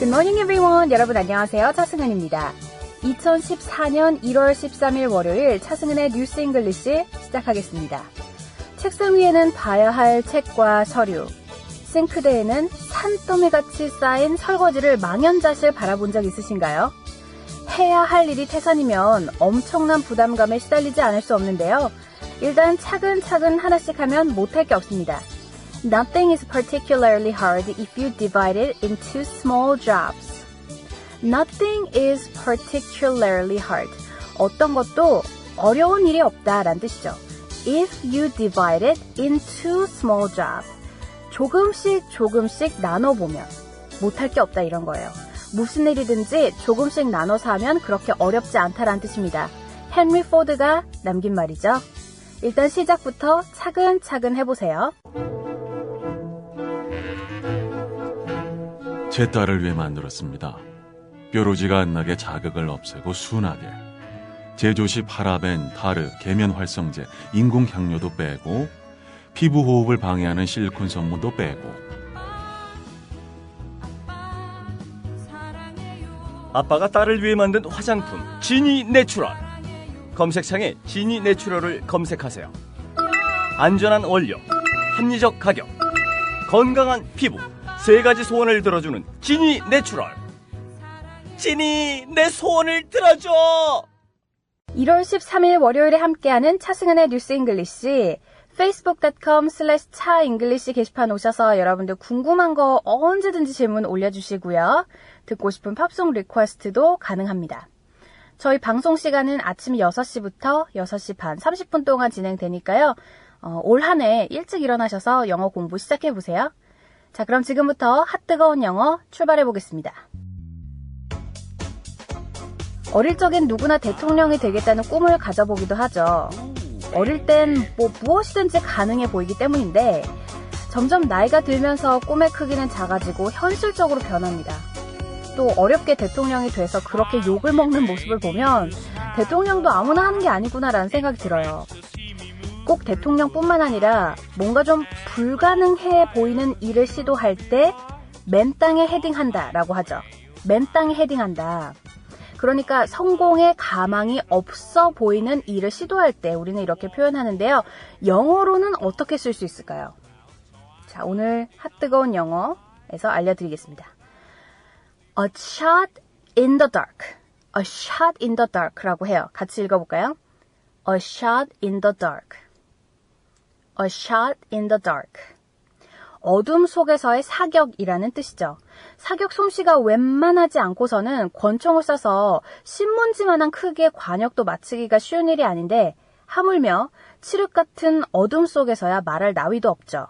Good morning everyone. 여러분 안녕하세요. 차승은입니다. 2014년 1월 13일 월요일 차승은의 뉴스 잉글리시 시작하겠습니다. 책상 위에는 봐야 할 책과 서류, 싱크대에는 산더미같이 쌓인 설거지를 망연자실 바라본 적 있으신가요? 해야 할 일이 태산이면 엄청난 부담감에 시달리지 않을 수 없는데요. 일단 차근차근 하나씩 하면 못할 게 없습니다. Nothing is particularly hard if you divide it into small jobs. Nothing is particularly hard. 어떤 것도 어려운 일이 없다라는 뜻이죠. If you divide it into small jobs. 조금씩 나눠보면 못할 게 없다 이런 거예요. 무슨 일이든지 조금씩 나눠서 하면 그렇게 어렵지 않다라는 뜻입니다. 헨리 포드가 남긴 말이죠. 일단 시작부터 차근차근 해보세요. 제 딸을 위해 만들었습니다. 뾰루지가 안 나게 자극을 없애고 순하게. 제조시 파라벤, 타르, 계면 활성제, 인공 향료도 빼고 피부 호흡을 방해하는 실리콘 성분도 빼고. 아빠가 딸을 위해 만든 화장품 지니 내추럴. 검색창에 지니 내추럴을 검색하세요. 안전한 원료, 합리적 가격, 건강한 피부, 세 가지 소원을 들어주는 지니 내추럴. 지니, 내 소원을 들어줘! 1월 13일 월요일에 함께하는 차승은의 뉴스 잉글리시 facebook.com/차잉글리시 게시판 오셔서 여러분들 궁금한 거 언제든지 질문 올려주시고요. 듣고 싶은 팝송 리퀘스트도 가능합니다. 저희 방송 시간은 아침 6시부터 6시 반 30분 동안 진행되니까요. 올 한 해 일찍 일어나셔서 영어 공부 시작해보세요. 자, 그럼 지금부터 핫뜨거운 영어 출발해보겠습니다. 어릴 적엔 누구나 대통령이 되겠다는 꿈을 가져보기도 하죠. 어릴 땐 무엇이든지 가능해 보이기 때문인데 점점 나이가 들면서 꿈의 크기는 작아지고 현실적으로 변합니다. 또 어렵게 대통령이 돼서 그렇게 욕을 먹는 모습을 보면 대통령도 아무나 하는 게 아니구나라는 생각이 들어요. 꼭 대통령뿐만 아니라 뭔가 좀 불가능해 보이는 일을 시도할 때 맨땅에 헤딩한다라고 하죠. 맨땅에 헤딩한다. 그러니까 성공의 가망이 없어 보이는 일을 시도할 때 우리는 이렇게 표현하는데요. 영어로는 어떻게 쓸 수 있을까요? 자, 오늘 핫뜨거운 영어에서 알려드리겠습니다. A shot in the dark. A shot in the dark라고 해요. 같이 읽어볼까요? A shot in the dark. A shot in the dark. 어둠 속에서의 사격이라는 뜻이죠. 사격 솜씨가 웬만하지 않고서는 권총을 쏴서 신문지만한 크기의 관역도 맞추기가 쉬운 일이 아닌데 하물며 칠흑 같은 어둠 속에서야 말할 나위도 없죠.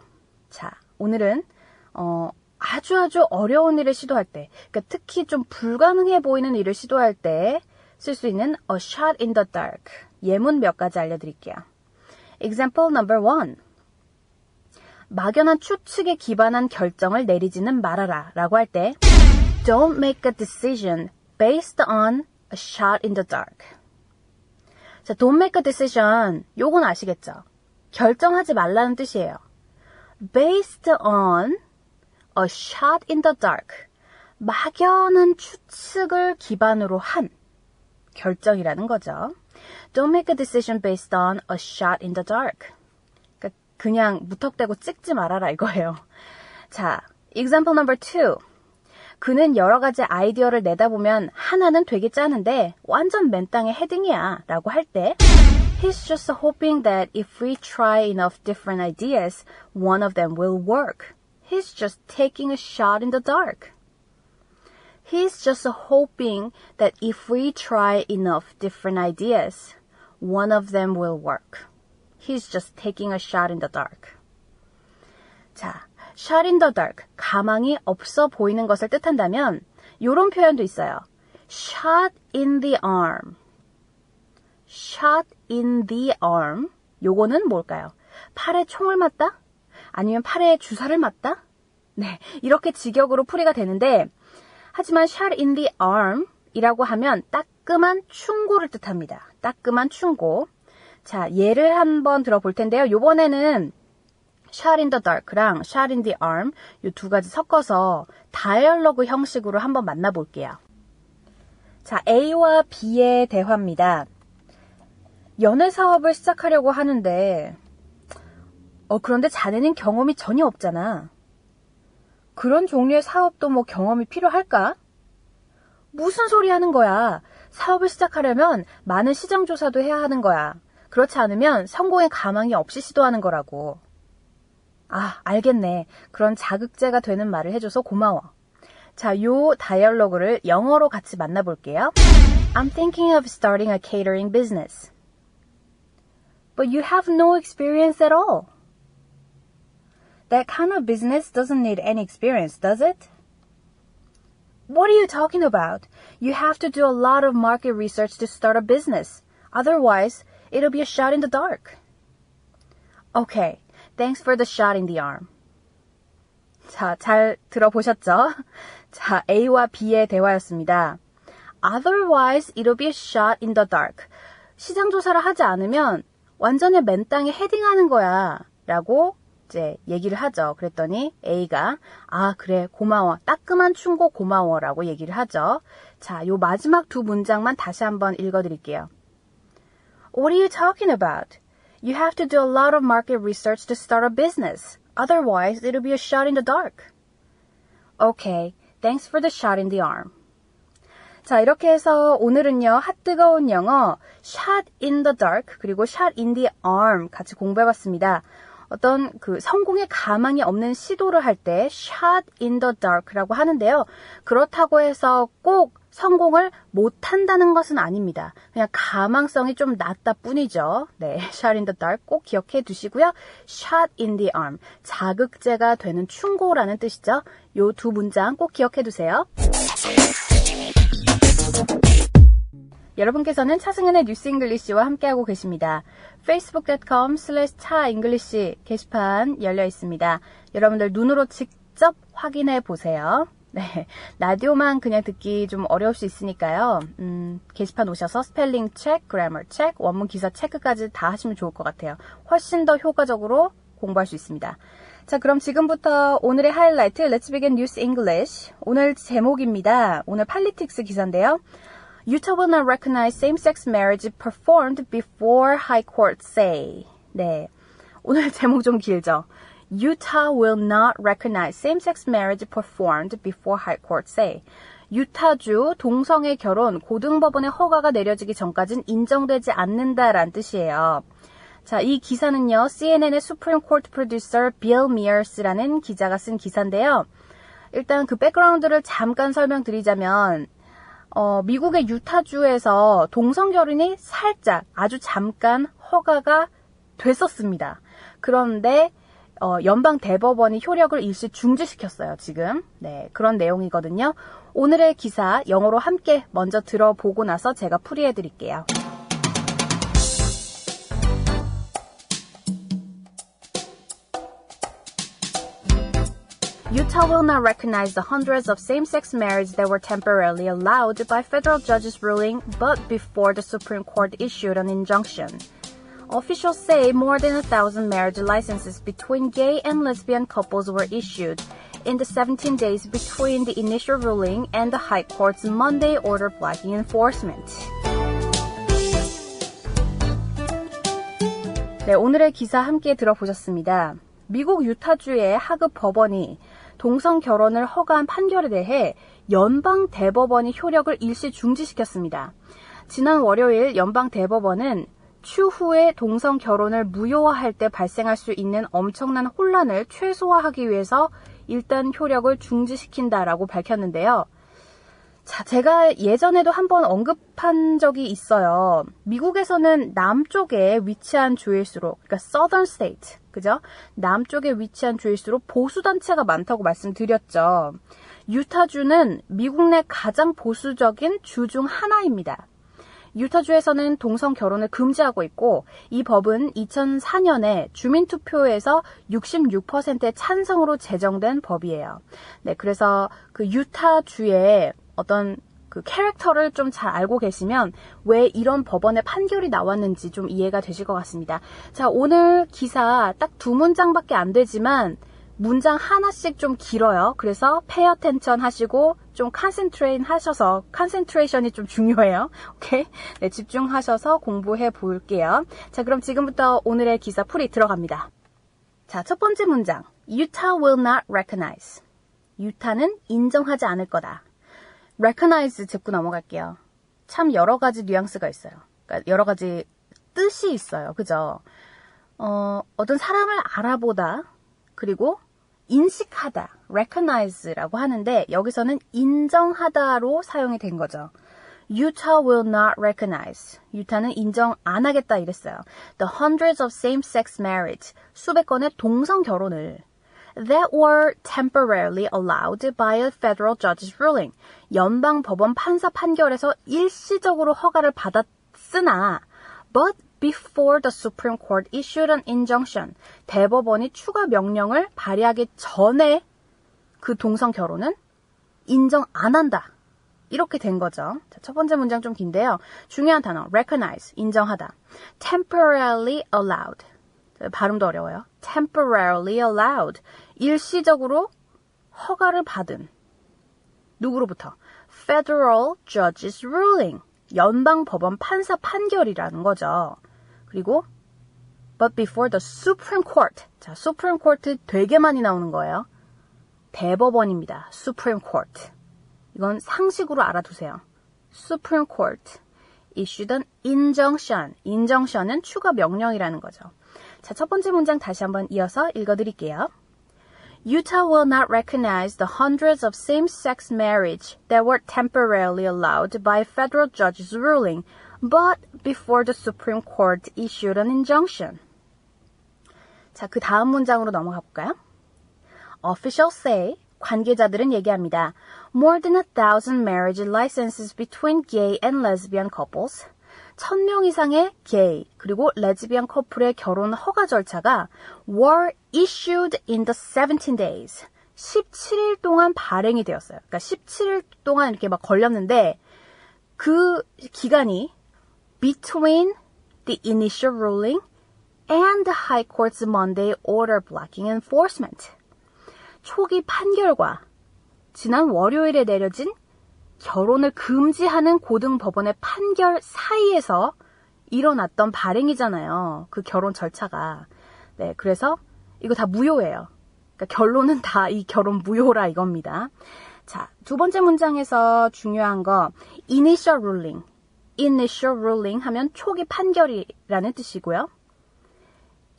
자, 오늘은 아주 어려운 일을 시도할 때, 그러니까 특히 좀 불가능해 보이는 일을 시도할 때 쓸 수 있는 a shot in the dark. 예문 몇 가지 알려드릴게요. Example number 1. 막연한 추측에 기반한 결정을 내리지는 말아라 라고 할 때 Don't make a decision based on a shot in the dark. 자, don't make a decision. 요건 아시겠죠? 결정하지 말라는 뜻이에요. Based on a shot in the dark. 막연한 추측을 기반으로 한 결정이라는 거죠. Don't make a decision based on a shot in the dark. 그냥 무턱대고 찍지 말아라 이거예요. 자, example number 2. 그는 여러 가지 아이디어를 내다보면 하나는 되게 짜는데 완전 맨땅에 헤딩이야 라고 할 때 He's just hoping that if we try enough different ideas, one of them will work. He's just taking a shot in the dark. He's just hoping that if we try enough different ideas, one of them will work. He's just taking a shot in the dark. 자, shot in the dark, 가망이 없어 보이는 것을 뜻한다면 이런 표현도 있어요. shot in the arm. shot in the arm. 요거는 뭘까요? 팔에 총을 맞다? 아니면 팔에 주사를 맞다? 네, 이렇게 직역으로 풀이가 되는데 하지만 shot in the arm 이라고 하면 따끔한 충고를 뜻합니다. 따끔한 충고. 자, 예를 한번 들어볼 텐데요. 이번에는 shot in the dark랑 shot in the arm 이 두 가지 섞어서 다이얼로그 형식으로 한번 만나볼게요. 자, A와 B의 대화입니다. 연애 사업을 시작하려고 하는데 그런데 자네는 경험이 전혀 없잖아. 그런 종류의 사업도 뭐 경험이 필요할까? 무슨 소리 하는 거야? 사업을 시작하려면 많은 시장 조사도 해야 하는 거야. 그렇지 않으면 성공의 가망이 없이 시도하는 거라고. 아, 알겠네. 그런 자극제가 되는 말을 해줘서 고마워. 자, 요 다이얼로그를 영어로 같이 만나볼게요. I'm thinking of starting a catering business. But you have no experience at all. That kind of business doesn't need any experience, does it? What are you talking about? You have to do a lot of market research to start a business. Otherwise, it'll be a shot in the dark. Okay, thanks for the shot in the arm. 자, 잘 들어보셨죠? 자, A와 B의 대화였습니다. Otherwise, it'll be a shot in the dark. 시장 조사를 하지 않으면 완전히 맨 땅에 헤딩하는 거야. 라고 이제 얘기를 하죠. 그랬더니 A가 그래 고마워. 따끔한 충고 고마워 라고 얘기를 하죠. 자, 요 마지막 두 문장만 다시 한번 읽어드릴게요. What are you talking about? You have to do a lot of market research to start a business. Otherwise, it'll be a shot in the dark. Okay, thanks for the shot in the arm. 자, 이렇게 해서 오늘은요, 핫뜨거운 영어 shot in the dark 그리고 shot in the arm 같이 공부해봤습니다. 어떤 그 성공의 가망이 없는 시도를 할 때 shot in the dark라고 하는데요. 그렇다고 해서 꼭 성공을 못한다는 것은 아닙니다. 그냥 가망성이 좀 낮다 뿐이죠. 네, shot in the dark 꼭 기억해 두시고요. shot in the arm, 자극제가 되는 충고라는 뜻이죠. 요 두 문장 꼭 기억해 두세요. 여러분께서는 차승은의 뉴스 잉글리시와 함께하고 계십니다. facebook.com/차잉글리시 게시판 열려 있습니다. 여러분들 눈으로 직접 확인해 보세요. 네, 라디오만 그냥 듣기 좀 어려울 수 있으니까요. 게시판 오셔서 스펠링 체크, 그래머 체크, 원문 기사 체크까지 다 하시면 좋을 것 같아요. 훨씬 더 효과적으로 공부할 수 있습니다. 자, 그럼 지금부터 오늘의 하이라이트 Let's begin News English. 오늘 제목입니다. 오늘 팔리틱스 기사인데요. Utah will not recognize same-sex marriage performed before High Court say. 네, 오늘 제목 좀 길죠. Utah will not recognize same-sex marriage performed before High Court say. 유타주 동성애 결혼 고등법원의 허가가 내려지기 전까지는 인정되지 않는다라는 뜻이에요. 자, 이 기사는요, CNN의 Supreme Court producer Bill Mears라는 기자가 쓴 기사인데요. 일단 그 백그라운드를 잠깐 설명드리자면 미국의 유타주에서 동성결혼이 살짝 아주 잠깐 허가가 됐었습니다. 그런데 연방 대법원이 효력을 일시 중지시켰어요, 지금. 네, 그런 내용이거든요. 오늘의 기사 영어로 함께 먼저 들어보고 나서 제가 풀이해 드릴게요. Utah will not recognize the hundreds of same-sex marriages that were temporarily allowed by federal judges' ruling, but before the Supreme Court issued an injunction. Officials say more than 1,000 marriage licenses between gay and lesbian couples were issued in the 17 days between the initial ruling and the High Court's Monday order blocking enforcement. 네, 오늘의 기사 함께 들어보셨습니다. 미국 유타주의 하급 법원이 동성 결혼을 허가한 판결에 대해 연방 대법원이 효력을 일시 중지시켰습니다. 지난 월요일 연방 대법원은 추후에 동성 결혼을 무효화할 때 발생할 수 있는 엄청난 혼란을 최소화하기 위해서 일단 효력을 중지시킨다라고 밝혔는데요. 자, 제가 예전에도 한번 언급한 적이 있어요. 미국에서는 남쪽에 위치한 주일수록, 그러니까 Southern State, 그죠? 남쪽에 위치한 주일수록 보수단체가 많다고 말씀드렸죠. 유타주는 미국 내 가장 보수적인 주 중 하나입니다. 유타주에서는 동성 결혼을 금지하고 있고, 이 법은 2004년에 주민투표에서 66%의 찬성으로 제정된 법이에요. 네, 그래서 그 유타주의 어떤 그 캐릭터를 좀 잘 알고 계시면 왜 이런 법원의 판결이 나왔는지 좀 이해가 되실 것 같습니다. 자, 오늘 기사 딱 2문장밖에 안 되지만 문장 하나씩 좀 길어요. 그래서 pay attention 하시고 좀 concentrate 하셔서, concentration이 좀 중요해요. 오케이? 네, 집중하셔서 공부해 볼게요. 자, 그럼 지금부터 오늘의 기사 풀이 들어갑니다. 자, 첫 번째 문장. Utah will not recognize. 유타는 인정하지 않을 거다. recognize 짚고 넘어갈게요. 참 여러 가지 뉘앙스가 있어요. 그러니까 여러 가지 뜻이 있어요. 그죠? 어떤 사람을 알아보다, 그리고 인식하다, recognize라고 하는데 여기서는 인정하다로 사용이 된 거죠. Utah will not recognize. 유타는 인정 안 하겠다 이랬어요. The hundreds of same-sex marriage. 수백 건의 동성 결혼을 that were temporarily allowed by a federal judge's ruling. 연방 법원 판사 판결에서 일시적으로 허가를 받았으나 but before the Supreme Court issued an injunction. 대법원이 추가 명령을 발의하기 전에 그 동성 결혼은 인정 안 한다. 이렇게 된 거죠. 자, 첫 번째 문장 좀 긴데요. 중요한 단어, recognize, 인정하다. temporarily allowed. 발음도 어려워요. temporarily allowed. 일시적으로 허가를 받은. 누구로부터? federal judge's ruling. 연방 법원 판사 판결이라는 거죠. 그리고 but before the Supreme Court. 자, Supreme Court 되게 많이 나오는 거예요. 대법원입니다. Supreme Court. 이건 상식으로 알아두세요. Supreme Court issued an injunction. injunction은 추가 명령이라는 거죠. 자, 첫 번째 문장 다시 한번 이어서 읽어드릴게요. Utah will not recognize the hundreds of same-sex marriage that were temporarily allowed by federal judge's ruling, but before the Supreme Court issued an injunction. 자, 그 다음 문장으로 넘어가 볼까요? Officials say, 관계자들은 얘기합니다. More than 1,000 marriage licenses between gay and lesbian couples. 1,000명 이상의 게이 그리고 레즈비언 커플의 결혼 허가 절차가 were issued in the 17 days. 17일 동안 발행이 되었어요. 그러니까 17일 동안 이렇게 막 걸렸는데 그 기간이 between the initial ruling and the High Court's Monday order blocking enforcement. 초기 판결과 지난 월요일에 내려진 결혼을 금지하는 고등법원의 판결 사이에서 일어났던 발행이잖아요. 그 결혼 절차가. 네, 그래서 이거 다 무효예요. 그러니까 결론은 다 이 결혼 무효라 이겁니다. 자, 두 번째 문장에서 중요한 거 initial ruling. initial ruling 하면 초기 판결이라는 뜻이고요.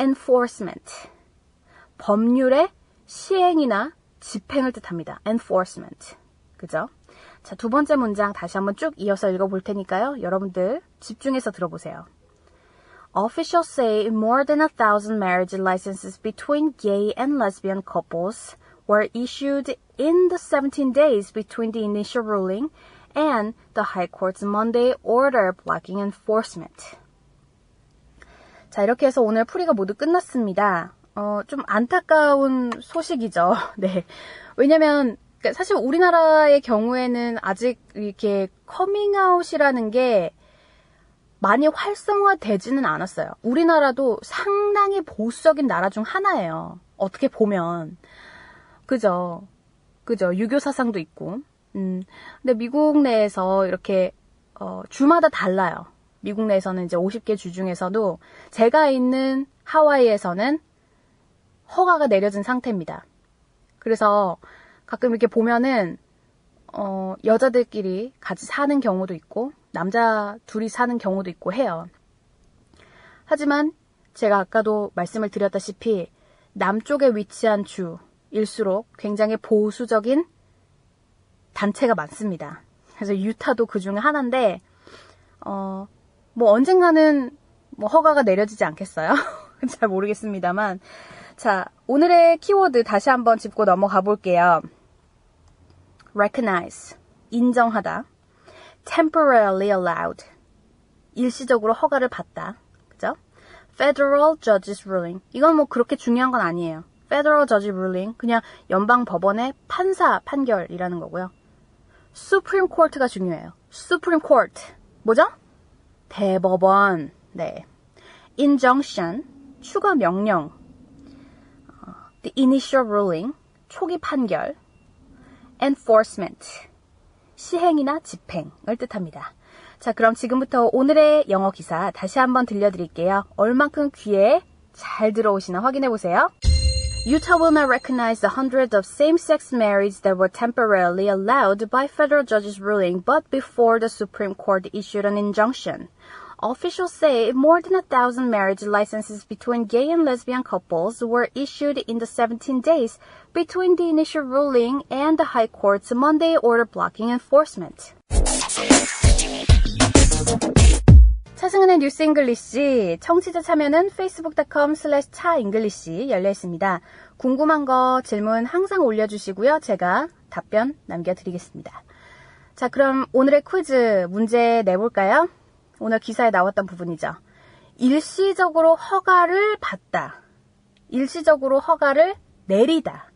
enforcement. 법률의 시행이나 집행을 뜻합니다. enforcement. 그죠? 자, 두 번째 문장 다시 한번 쭉 이어서 읽어볼 테니까요. 여러분들 집중해서 들어보세요. Officials say more than 1,000 marriage licenses between gay and lesbian couples were issued in the 17 days between the initial ruling and the High Court's Monday order blocking enforcement. 자, 이렇게 해서 오늘 풀이가 모두 끝났습니다. 좀 안타까운 소식이죠. 네. 왜냐면 사실 우리나라의 경우에는 아직 이렇게 커밍아웃이라는 게 많이 활성화되지는 않았어요. 우리나라도 상당히 보수적인 나라 중 하나예요. 어떻게 보면. 그죠? 유교 사상도 있고. 근데 미국 내에서 이렇게, 주마다 달라요. 미국 내에서는 이제 50개 주 중에서도 제가 있는 하와이에서는 허가가 내려진 상태입니다. 그래서 가끔 이렇게 보면은 여자들끼리 같이 사는 경우도 있고 남자 둘이 사는 경우도 있고 해요. 하지만 제가 아까도 말씀을 드렸다시피 남쪽에 위치한 주일수록 굉장히 보수적인 단체가 많습니다. 그래서 유타도 그 중에 하나인데 뭐 언젠가는 뭐 허가가 내려지지 않겠어요? 잘 모르겠습니다만 자, 오늘의 키워드 다시 한번 짚고 넘어가 볼게요. recognize, 인정하다. temporarily allowed, 일시적으로 허가를 받다. 그죠? federal judge's ruling, 이건 뭐 그렇게 중요한 건 아니에요. federal judge's ruling, 그냥 연방 법원의 판사 판결이라는 거고요. Supreme Court가 중요해요. Supreme Court. 뭐죠? 대법원. 네. Injunction. 추가 명령. The initial ruling. 초기 판결. Enforcement. 시행이나 집행을 뜻합니다. 자, 그럼 지금부터 오늘의 영어 기사 다시 한번 들려드릴게요. 얼만큼 귀에 잘 들어오시나 확인해 보세요. Utah will not recognize the hundreds of same-sex marriages that were temporarily allowed by federal judges' ruling, but before the Supreme Court issued an injunction. Officials say more than 1,000 marriage licenses between gay and lesbian couples were issued in the 17 days between the initial ruling and the High Court's Monday order blocking enforcement. 차승은의 뉴스 잉글리시 청취자 참여는 facebook.com/차잉글리시 열려 있습니다. 궁금한 거 질문 항상 올려주시고요. 제가 답변 남겨드리겠습니다. 자, 그럼 오늘의 퀴즈 문제 내볼까요? 오늘 기사에 나왔던 부분이죠. 일시적으로 허가를 받다. 일시적으로 허가를 내리다.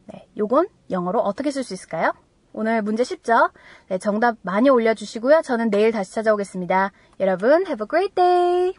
네, 요건 영어로 어떻게 쓸 수 있을까요? 오늘 문제 쉽죠? 네, 정답 많이 올려주시고요. 저는 내일 다시 찾아오겠습니다. 여러분, have a great day!